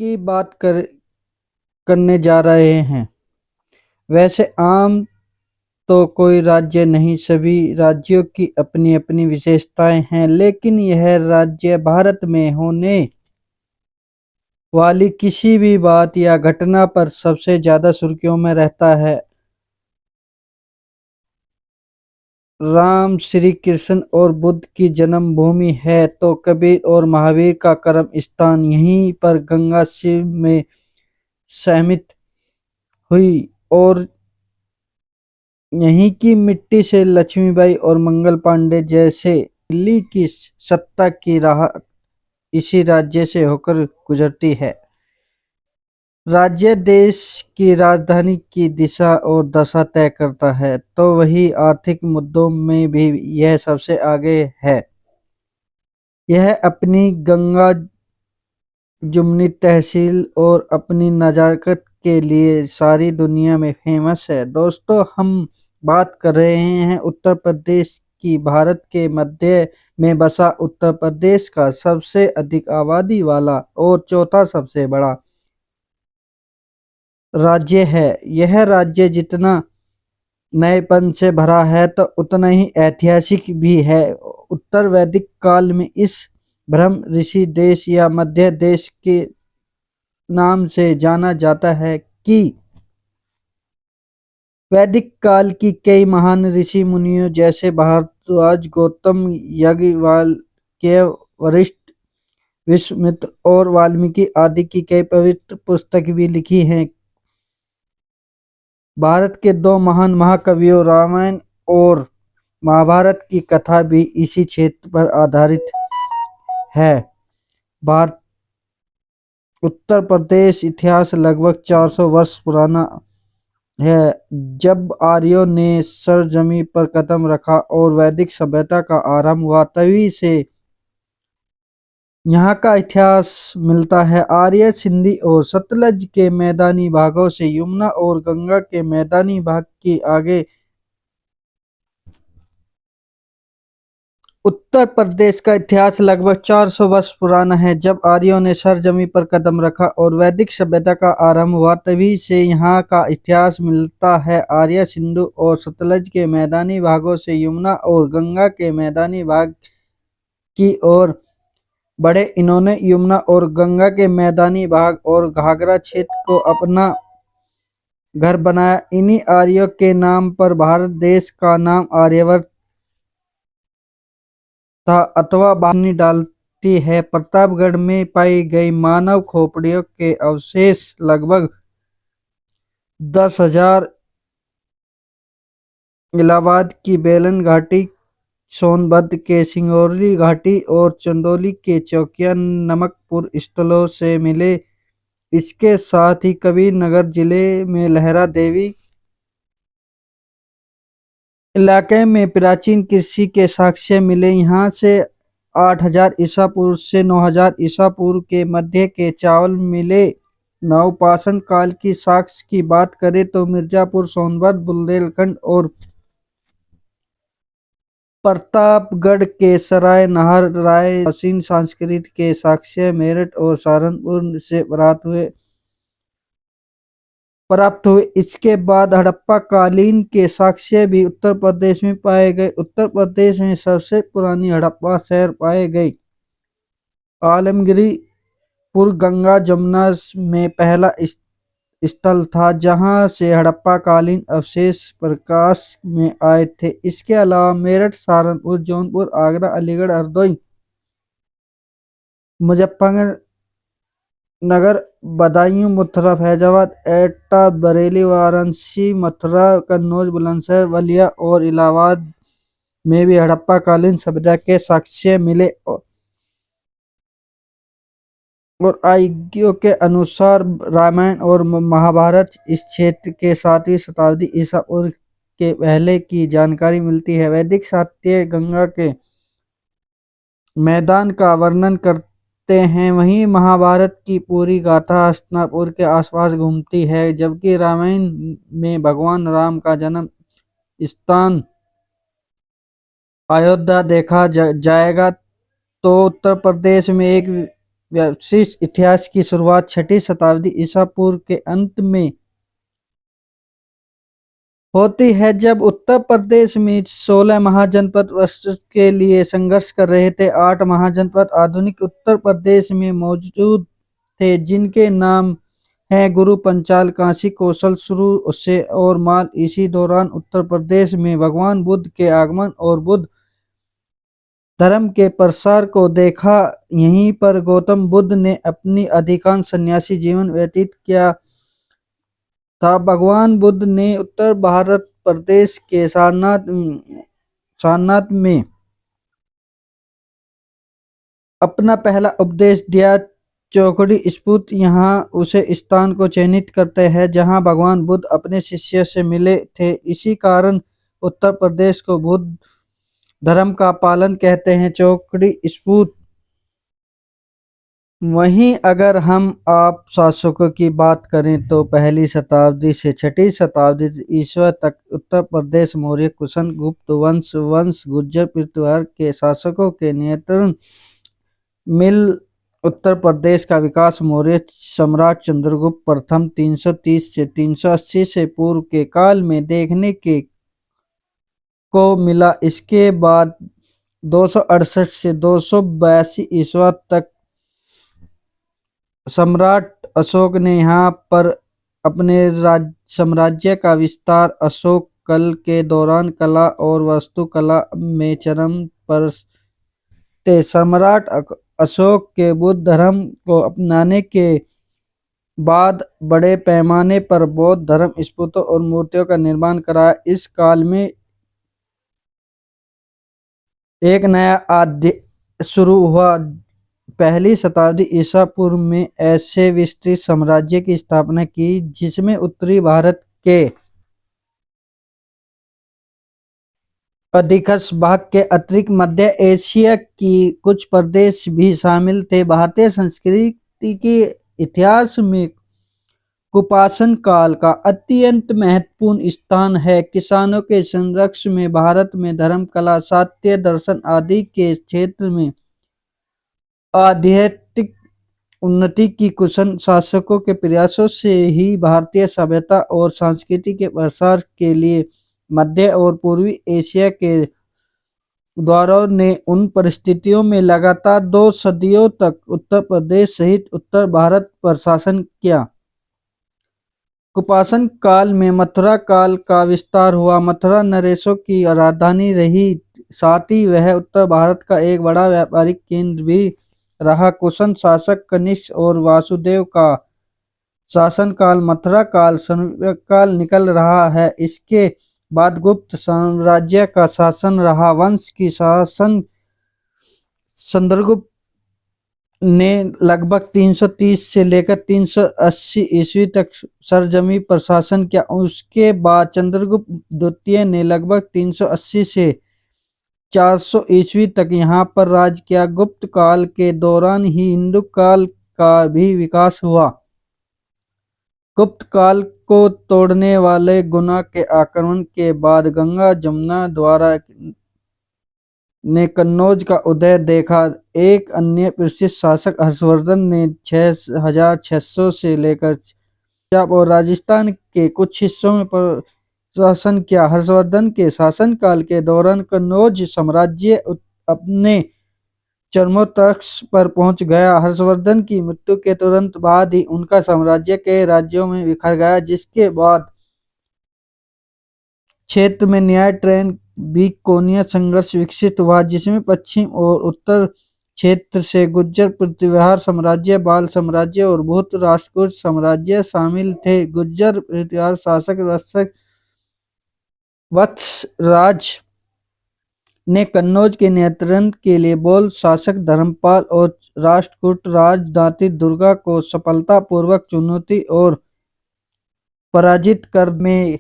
की करने जा रहे हैं। वैसे आम तो कोई राज्य नहीं, सभी राज्यों की अपनी अपनी विशेषताएं हैं, लेकिन यह राज्य भारत में होने वाली किसी भी बात या घटना पर सबसे ज्यादा सुर्खियों में रहता है। राम, श्री कृष्ण और बुद्ध की जन्मभूमि है तो कबीर और महावीर का कर्म स्थान यहीं पर गंगा शिव में सहमित हुई और यहीं की मिट्टी से लक्ष्मीबाई और मंगल पांडे जैसे दिल्ली की सत्ता की राह इसी राज्य से होकर गुजरती है। राज्य देश की राजधानी की दिशा और दशा तय करता है, तो वही आर्थिक मुद्दों में भी यह सबसे आगे है। यह अपनी गंगा जमुनी तहसील और अपनी नजाकत के लिए सारी दुनिया में फेमस है। दोस्तों, हम बात कर रहे हैं उत्तर प्रदेश की। भारत के मध्य में बसा उत्तर प्रदेश का सबसे अधिक आबादी वाला और चौथा सबसे बड़ा राज्य है। यह राज्य जितना नएपन से भरा है तो उतना ही ऐतिहासिक भी है। उत्तर वैदिक काल में इस ब्रह्म ऋषि देश या मध्य देश के नाम से जाना जाता है कि वैदिक काल की कई महान ऋषि मुनियों जैसे भारद्वाज, गौतम, याज्ञवल्क्य, वशिष्ठ, विश्वामित्र और वाल्मीकि आदि की कई पवित्र पुस्तक भी लिखी हैं। भारत के दो महान महाकवियों रामायण और महाभारत की कथा भी इसी क्षेत्र पर आधारित है। भारत उत्तर प्रदेश इतिहास लगभग 400 वर्ष पुराना है। जब आर्यों ने सरजमी पर कदम रखा और वैदिक सभ्यता का आरंभ हुआ, तभी से यहाँ का इतिहास मिलता है। आर्य, सिंधी और सतलज के मैदानी भागों से यमुना और गंगा के मैदानी भाग की आगे उत्तर प्रदेश का इतिहास लगभग 400 वर्ष पुराना है। जब आर्यों ने सरजमी पर कदम रखा और वैदिक सभ्यता का आरंभ हुआ, तभी से यहाँ का इतिहास मिलता है। आर्य, सिंधु और सतलज के मैदानी भागों से यमुना और गंगा के मैदानी भाग की ओर बढ़े। इन्होंने यमुना और गंगा के मैदानी भाग और घाघरा क्षेत्र को अपना घर बनाया। इन्हीं आर्यों के नाम पर भारत देश का नाम आर्यवर्त था अथवा बानी डालती है। प्रतापगढ़ में पाई गई मानव खोपड़ियों के अवशेष लगभग 10,000, इलाहाबाद की बेलन घाटी, सोनभद्र के सिंगरौली घाटी और चंदौली के चौकिया नमकपुर स्थलों से मिले। इसके साथ ही कबीर नगर जिले में लहरा देवी इलाके में प्राचीन कृषि के साक्ष्य मिले। यहाँ से 8,000 ईसा पूर्व से 9,000 ईसा पूर्व के मध्य के चावल मिले। नवपाषाण काल की साक्ष्य की बात करें तो मिर्जापुर, सोनभद्र, बुंदेलखंड और प्रतापगढ़ के सराय नाहर राय प्राचीन संस्कृति के साक्ष्य मेरठ और सहारनपुर से प्राप्त हुए। इसके बाद हड़प्पा कालीन के साक्ष्य भी उत्तर प्रदेश में पाए गए। उत्तर प्रदेश में सबसे पुरानी हड़प्पा शहर पाए गए आलमगिरीपुर गंगा जमुना में पहला स्थल था, जहां से हड़प्पा कालीन अवशेष प्रकाश में आए थे। इसके अलावा मेरठ, सहारनपुर, जौनपुर, आगरा, अलीगढ़, हरदोई, मुजफ्फरनगर, बदायूं, मथुरा, फैजाबाद, एटा, बरेली, वाराणसी, मथुरा, कन्नौज, बुलंदशहर, बलिया और इलाहाबाद में भी हड़प्पा कालीन सभ्यता के साक्ष्य मिले। और आईगियों के अनुसार रामायण और महाभारत इस क्षेत्र के 7वीं शताब्दी ईसा पूर्व के पहले की जानकारी मिलती है। वैदिक साहित्य गंगा के मैदान का वर्णन करते हैं, वहीं महाभारत की पूरी गाथा हस्तिनापुर के आसपास घूमती है, जबकि रामायण में भगवान राम का जन्म स्थान अयोध्या देखा जाएगा। तो उत्तर प्रदेश में एक वैश्विक इतिहास की शुरुआत 6वीं शताब्दी ईसा पूर्व के अंत में होती है, जब उत्तर प्रदेश में 16 महाजनपद अस्तित्व के लिए संघर्ष कर रहे थे। 8 महाजनपद आधुनिक उत्तर प्रदेश में मौजूद थे, जिनके नाम हैं गुरु, पंचाल, काशी, कौशल, सुरु से और माल। इसी दौरान उत्तर प्रदेश में भगवान बुद्ध के आगमन और बुद्ध धर्म के प्रसार को देखा। यहीं पर गौतम बुद्ध ने अपनी अधिकांश सन्यासी जीवन व्यतीत किया था। भगवान बुद्ध ने उत्तर भारत प्रदेश के सारनाथ में अपना पहला उपदेश दिया। चौखड़ी स्तूप यहाँ उसे स्थान को चिन्हित करते हैं जहाँ भगवान बुद्ध अपने शिष्य से मिले थे। इसी कारण उत्तर प्रदेश को बुद्ध धर्म का पालन कहते हैं। चौखड़ी स्तूप। वहीं अगर हम आप शासकों की बात करें तो 1ली शताब्दी से 6वीं शताब्दी ईस्वी तक उत्तर प्रदेश मौर्य, कुषाण, गुप्त वंश, गुर्जर, पृथ्वीराज के शासकों के नियंत्रण मिल उत्तर प्रदेश का विकास मौर्य सम्राट चंद्रगुप्त प्रथम 330 से 380 से पूर्व के काल में देखने को मिला। इसके बाद 268 से 282 ईस्वी तक सम्राट अशोक ने यहाँ पर अपने साम्राज्य का विस्तार। अशोक काल के दौरान कला और वास्तुकला में चरम पर थे। सम्राट अशोक के बुद्ध धर्म को अपनाने के बाद बड़े पैमाने पर बौद्ध धर्म स्तूपों और मूर्तियों का निर्माण कराया। इस काल में एक नया अध्याय शुरू हुआ। 1ली शताब्दी ईसा पूर्व में ऐसे विस्तृत साम्राज्य की स्थापना की जिसमें उत्तरी भारत के अधिकांश भाग के अतिरिक्त मध्य एशिया की कुछ प्रदेश भी शामिल थे। भारतीय संस्कृति के इतिहास में कुपासन काल का अत्यंत महत्वपूर्ण स्थान है। किसानों के संरक्षण में भारत में धर्म, कला, साहित्य, दर्शन आदि के क्षेत्र में आध्यात्मिक उन्नति की कुशल शासकों के प्रयासों से ही भारतीय सभ्यता और संस्कृति के प्रसार के लिए मध्य और पूर्वी एशिया के द्वारों ने उन परिस्थितियों में लगातार 2 सदियों तक उत्तर प्रदेश सहित उत्तर भारत पर शासन किया। कुपासन काल में मथुरा काल का विस्तार हुआ। मथुरा नरेशों की राजधानी रही, साथ ही वह उत्तर भारत का एक बड़ा व्यापारिक केंद्र भी रहा। कुषाण शासक कनिष्क और वासुदेव का शासनकाल मथुरा काल काल निकल रहा है। इसके बाद गुप्त साम्राज्य का शासन रहा। वंश की शासन चंद्रगुप्त ने लगभग 330 से लेकर 380 ईस्वी तक सरजमी पर शासन किया। उसके बाद चंद्रगुप्त द्वितीय ने लगभग 380 से 400 ईस्वी तक यहाँ पर राज किया। गुप्त काल के दौरान ही हिंदू काल का भी विकास हुआ। गुप्त काल को तोड़ने वाले गुना के आक्रमण के बाद गंगा जमुना द्वारा ने कन्नौज का उदय देखा। एक अन्य प्रसिद्ध शासक हर्षवर्धन ने 6600 से लेकर पंजाब और राजस्थान के कुछ हिस्सों में शासन किया। हर्षवर्धन के शासनकाल के दौरान कन्नौज साम्राज्य अपने चरमोत्कर्ष पर पहुंच गया। हर्षवर्धन की मृत्यु के तुरंत बाद ही उनका साम्राज्य के राज्यों में बिखर गया, जिसके बाद क्षेत्र में न्याय ट्रेन भी कोनिया संघर्ष विकसित हुआ, जिसमें पश्चिम और उत्तर क्षेत्र से गुर्जर, पृथ्वीराज साम्राज्य, बाल साम्राज्य और भूत राष्ट्रकूट साम्राज्य शामिल थे। गुर्जर पृथ्वीराज शासक वत्सराज ने कन्नौज के नियंत्रण के लिए बोल शासक धर्मपाल और राष्ट्रकूट राजधानी दुर्गा को सफलतापूर्वक चुनौती और पराजित कर में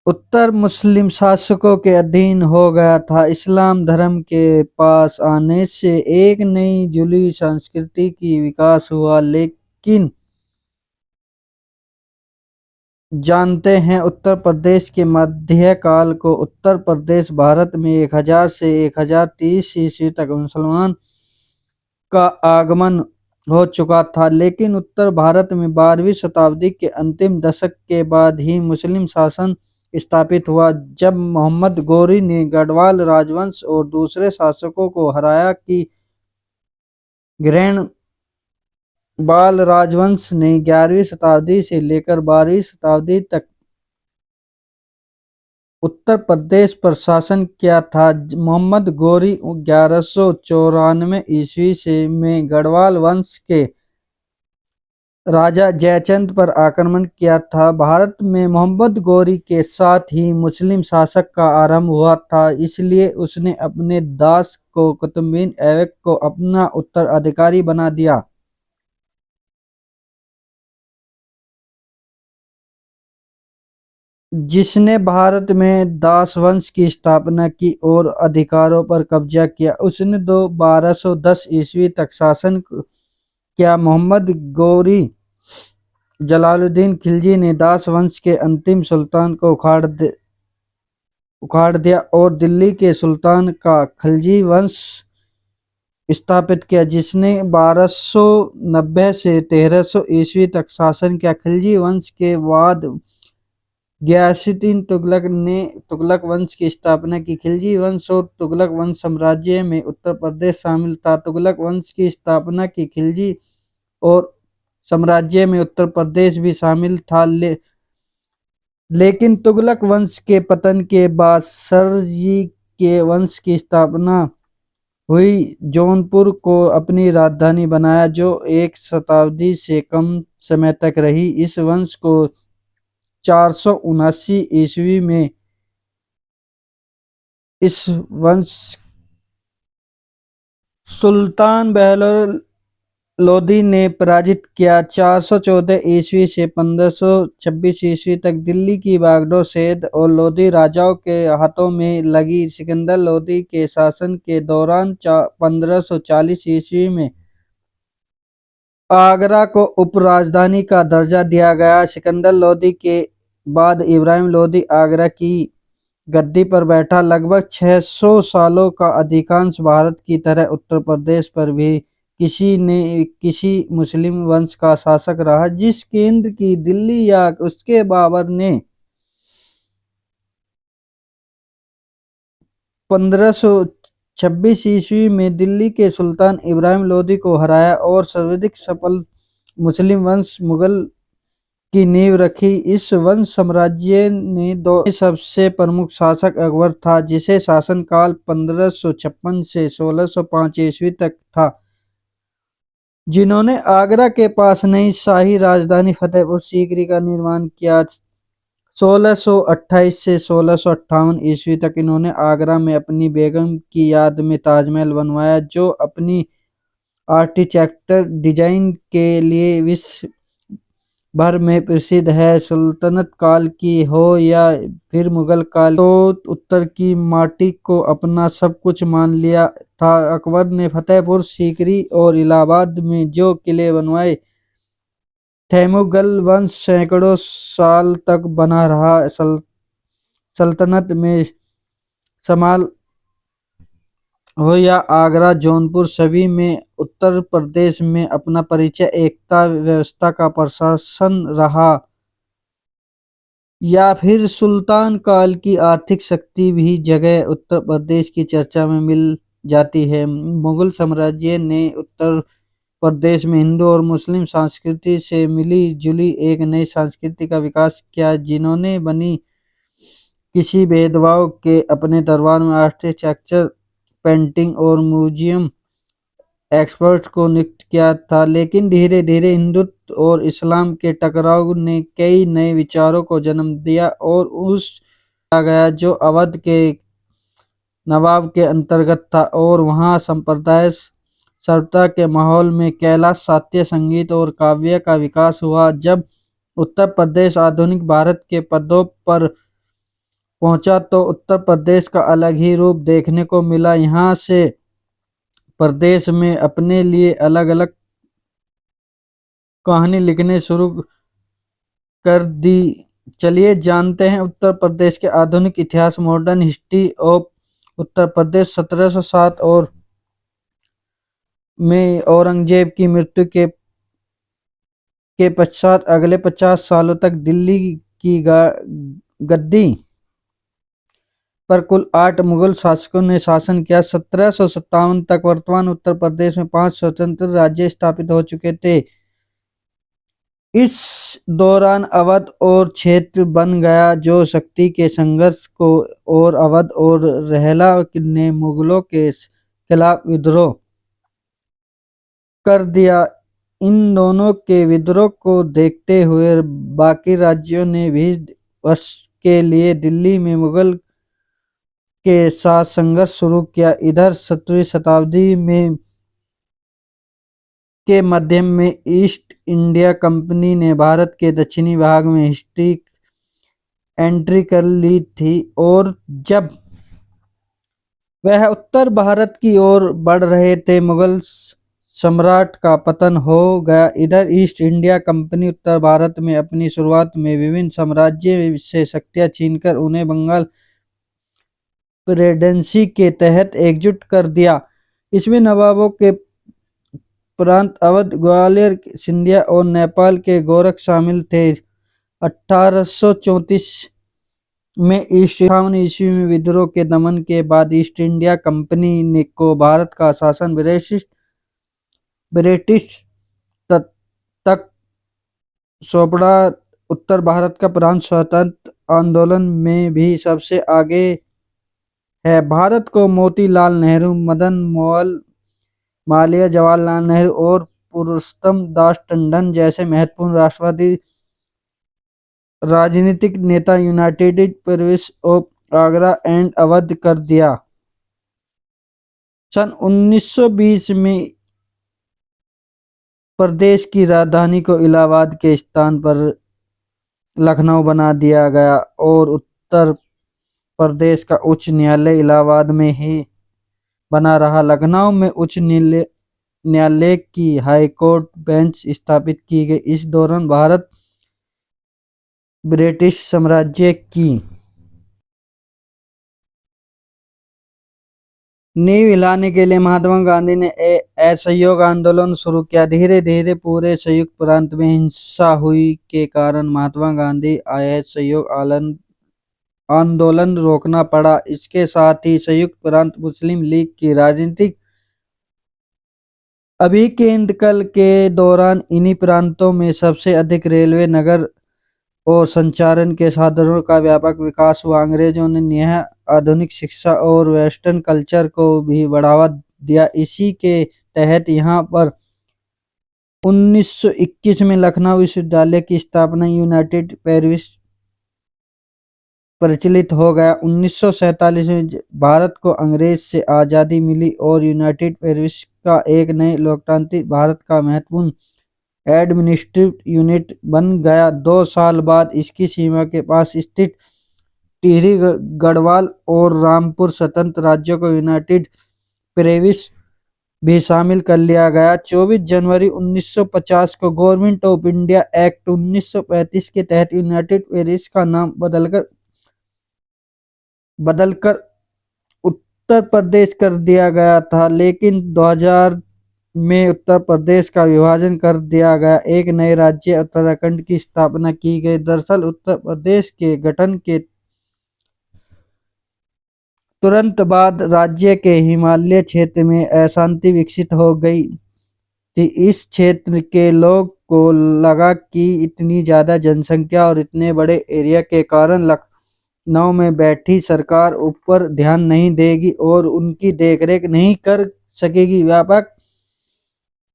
उत्तर मुस्लिम शासकों के अधीन हो गया था। इस्लाम धर्म के पास आने से एक नई जुली संस्कृति की विकास हुआ, लेकिन जानते हैं उत्तर प्रदेश के मध्यकाल को। उत्तर प्रदेश भारत में 1000 से 1030 ईस्वी तक मुसलमान का आगमन हो चुका था, लेकिन उत्तर भारत में 12वीं शताब्दी के अंतिम दशक के बाद ही मुस्लिम शासन स्थापित हुआ, जब मोहम्मद गौरी ने गढ़वाल राजवंश और दूसरे शासकों को हराया कि ग्रहण बाल राजवंश ने 11वीं शताब्दी से लेकर 12वीं शताब्दी तक उत्तर प्रदेश पर शासन किया था। मोहम्मद गौरी 1194 ईस्वी से में गढ़वाल वंश के राजा जयचंद पर आक्रमण किया था। भारत में मोहम्मद गौरी के साथ ही मुस्लिम शासक का आरंभ हुआ था, इसलिए उसने अपने दास को कुतुबुद्दीन ऐबक को अपना उत्तराधिकारी बना दिया, जिसने भारत में दास वंश की स्थापना की और अधिकारों पर कब्जा किया। उसने 1210 ईस्वी तक शासन किया। मोहम्मद गौरी जलालुद्दीन खिलजी ने दास वंश के अंतिम सुल्तान को उखाड़ दिया और दिल्ली के सुल्तान का खिलजी वंश स्थापित किया, जिसने 1290 से 1300 ईस्वी तक शासन किया। खिलजी वंश के बाद गयासुद्दीन तुगलक ने तुगलक वंश की स्थापना की। खिलजी वंश और तुगलक वंश साम्राज्य में उत्तर प्रदेश शामिल था। तुगलक वंश की स्थापना की खिलजी और साम्राज्य में उत्तर प्रदेश भी शामिल था, लेकिन तुगलक वंश के पतन के बाद सरजी के वंश की स्थापना हुई। जौनपुर को अपनी राजधानी बनाया, जो एक शताब्दी से कम समय तक रही। इस वंश को 479 ईस्वी में इस वंश सुल्तान बहलोल लोदी ने पराजित किया। 414 ईस्वी से 1526 ईस्वी तक दिल्ली की बागडोर सैयद और लोदी राजाओं के हाथों में लगी। सिकंदर लोदी के शासन के दौरान 1540 ईस्वी में आगरा को उपराजधानी का दर्जा दिया गया। सिकंदर लोदी के बाद इब्राहिम लोदी आगरा की गद्दी पर बैठा। लगभग 600 सालों का अधिकांश भारत की तरह उत्तर प्रदेश पर भी किसी मुस्लिम वंश का शासक रहा। जिस केंद्र की दिल्ली या उसके बाबर ने 1526 ईस्वी में दिल्ली के सुल्तान इब्राहिम लोदी को हराया और सर्वाधिक सफल मुस्लिम वंश मुगल की नींव रखी। इस वंश साम्राज्य ने सबसे प्रमुख शासक अकबर था, जिसे शासनकाल 1556 से 1605 ईस्वी तक था, जिन्होंने आगरा के पास नई शाही राजधानी फतेहपुर सीकरी का निर्माण किया। 1628 से 1658 ईस्वी तक इन्होंने आगरा में अपनी बेगम की याद में ताजमहल बनवाया, जो अपनी आर्किटेक्चर डिजाइन के लिए विश्व भर में प्रसिद्ध है। सुल्तनत काल की हो या फिर मुगल काल, तो उत्तर की माटी को अपना सब कुछ मान लिया था। अकबर ने फतेहपुर सीकरी और इलाहाबाद में जो किले बनवाए थे, मुगल वंश सैकड़ों साल तक बना रहा। सल्तनत में समाल हो या आगरा, जौनपुर, सभी में उत्तर प्रदेश में अपना परिचय एकता व्यवस्था का प्रशासन रहा, या फिर सुल्तान काल की आर्थिक शक्ति भी जगह उत्तर प्रदेश की चर्चा में मिल जाती है। मुगल साम्राज्य ने उत्तर प्रदेश में हिंदू और मुस्लिम संस्कृति से मिली जुली एक नई संस्कृति का विकास किया, जिन्होंने बनी किसी भेदभाव के अपने दरबार में आर्किटेक्चर, पेंटिंग और म्यूजियम एक्सपर्ट को नियुक्त किया था। लेकिन धीरे धीरे हिंदुत्व और इस्लाम के टकराव ने कई नए विचारों को जन्म दिया और उस आ गया जो अवध के नवाब के अंतर्गत था, और वहाँ संप्रदाय सर्वता के माहौल में कैलाश साहित्य, संगीत और काव्य का विकास हुआ। जब उत्तर प्रदेश आधुनिक भारत के पदों पर पहुंचा तो उत्तर प्रदेश का अलग ही रूप देखने को मिला। यहाँ से प्रदेश में अपने लिए अलग अलग कहानी लिखने शुरू कर दी। चलिए जानते हैं उत्तर प्रदेश के आधुनिक इतिहास, modern history of Uttar Pradesh 1707 और में औरंगजेब की मृत्यु के पश्चात अगले 50 सालों तक दिल्ली की गद्दी पर कुल 8 मुगल शासकों ने शासन किया। 1757 तक वर्तमान उत्तर प्रदेश में 5 स्वतंत्र राज्य स्थापित हो चुके थे। इस दौरान अवध और क्षेत्र बन गया जो शक्ति के संघर्ष को और अवध और रहला ने मुगलों के खिलाफ विद्रोह कर दिया। इन दोनों के विद्रोह को देखते हुए बाकी राज्यों ने भी वर्ष के लिए दिल्ली में मुगल के साथ संघर्ष शुरू किया। इधर 17वीं शताब्दी में के मध्य में ईस्ट इंडिया कंपनी ने भारत के दक्षिणी भाग में हिस्ट्री एंट्री कर ली थी और जब वह उत्तर भारत की ओर बढ़ रहे थे मुगल सम्राट का पतन हो गया। इधर ईस्ट इंडिया कंपनी उत्तर भारत में अपनी शुरुआत में विभिन्न साम्राज्य से शक्तियां छीनकर उन्हें बंगाल प्रेसिडेंसी के तहत एकजुट कर दिया। इसमें नवाबों के प्रांत अवध, ग्वालियर, सिंधिया और नेपाल के गोरख शामिल थे। 1834 में ईस्वी में विद्रोह के दमन के बाद ईस्ट इंडिया कंपनी ने को भारत का शासन ब्रिटिश तक सौंपा। उत्तर भारत का प्रांत स्वतंत्र आंदोलन में भी सबसे आगे है। भारत को मोतीलाल नेहरू, मदन मोहन मालवीय, जवाहरलाल नेहरू और पुरुषोत्तम दास टंडन जैसे महत्वपूर्ण राष्ट्रवादी राजनीतिक नेता United province of Agra and Awadh कर दिया। सन 1920 में प्रदेश की राजधानी को इलाहाबाद के स्थान पर लखनऊ बना दिया गया और उत्तर प्रदेश का उच्च न्यायालय इलाहाबाद में ही बना रहा। लखनऊ में उच्च न्यायालय की हाईकोर्ट बेंच स्थापित की गई। इस दौरान भारत ब्रिटिश साम्राज्य की नींव हिलाने के लिए महात्मा गांधी ने असहयोग आंदोलन शुरू किया। धीरे धीरे पूरे संयुक्त प्रांत में हिंसा हुई के कारण महात्मा गांधी असहयोग आंदोलन रोकना पड़ा। इसके साथ ही संयुक्त प्रांत मुस्लिम लीग की राजनीतिक अभिकेंद्रकल के दौरान इन्हीं प्रांतों में सबसे अधिक रेलवे, नगर और संचारण के साधनों का व्यापक विकास हुआ। अंग्रेजों ने नया आधुनिक शिक्षा और वेस्टर्न कल्चर को भी बढ़ावा दिया। इसी के तहत यहाँ पर 1921 में लखनऊ विश्वविद्यालय की स्थापना यूनाइटेड पेरिस प्रचलित हो गया। 1947 में भारत को अंग्रेज से आज़ादी मिली और यूनाइटेड पेरिस का एक नए लोकतांत्रिक भारत का महत्वपूर्ण एडमिनिस्ट्रेटिव यूनिट बन गया। 2 साल बाद इसकी सीमा के पास स्थित टिहरी, गढ़वाल और रामपुर स्वतंत्र राज्यों को यूनाइटेड पेरिस भी शामिल कर लिया गया। 24 जनवरी 1950 को गवर्नमेंट ऑफ इंडिया एक्ट 1935 के तहत यूनाइटेड पेरिस का नाम बदलकर उत्तर प्रदेश कर दिया गया था, लेकिन 2000 में उत्तर प्रदेश का विभाजन कर दिया गया। एक नए राज्य उत्तराखंड की स्थापना की गई। दरअसल उत्तर प्रदेश के गठन के तुरंत बाद राज्य के हिमालय क्षेत्र में अशांति विकसित हो गई थी। इस क्षेत्र के लोग को लगा कि इतनी ज्यादा जनसंख्या और इतने बड़े एरिया के कारण लखनऊ में बैठी सरकार ऊपर ध्यान नहीं देगी और उनकी देखरेख नहीं कर सकेगी। व्यापक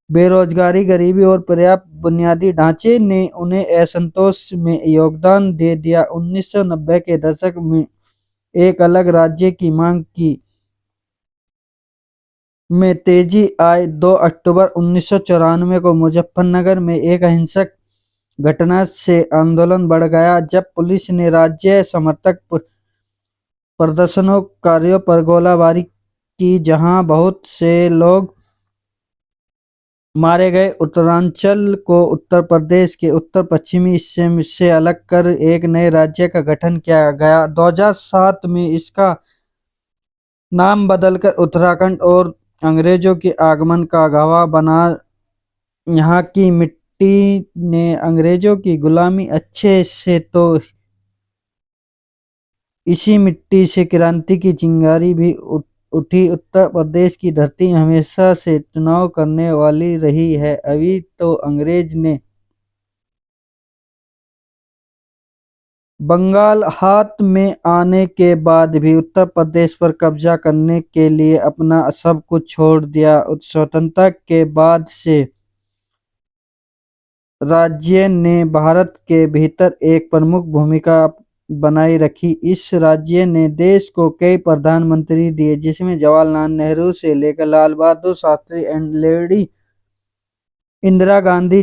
बेरोजगारी, गरीबी और पर्याप्त बुनियादी ढांचे ने उन्हें असंतोष में योगदान दे दिया। 1990 के दशक में एक अलग राज्य की मांग की में तेजी आई। 2 अक्टूबर 1994 को मुजफ्फरनगर में एक अहिंसक घटना से आंदोलन बढ़ गया जब पुलिस ने राज्य समर्थक प्रदर्शनकारियों पर गोलाबारी की, जहां बहुत से लोग मारे गए। उत्तरांचल को उत्तर प्रदेश के उत्तर पश्चिमी हिस्से से अलग कर एक नए राज्य का गठन किया गया। 2007 में इसका नाम बदलकर उत्तराखंड और अंग्रेजों के आगमन का गवाह बना। यहाँ की मिट्टी ने अंग्रेजों की गुलामी अच्छे से तो इसी मिट्टी से क्रांति की चिंगारी भी उठी। उत्तर प्रदेश की धरती हमेशा से चुनाव करने वाली रही है। अभी तो अंग्रेज ने बंगाल हाथ में आने के बाद भी उत्तर प्रदेश पर कब्जा करने के लिए अपना सब कुछ छोड़ दिया। स्वतंत्रता के बाद से राज्य ने भारत के भीतर एक प्रमुख भूमिका बनाए रखी। इस राज्य ने देश को कई प्रधानमंत्री दिए, जिसमें जवाहरलाल नेहरू से लेकर लाल बहादुर शास्त्री एंड लेडी इंदिरा गांधी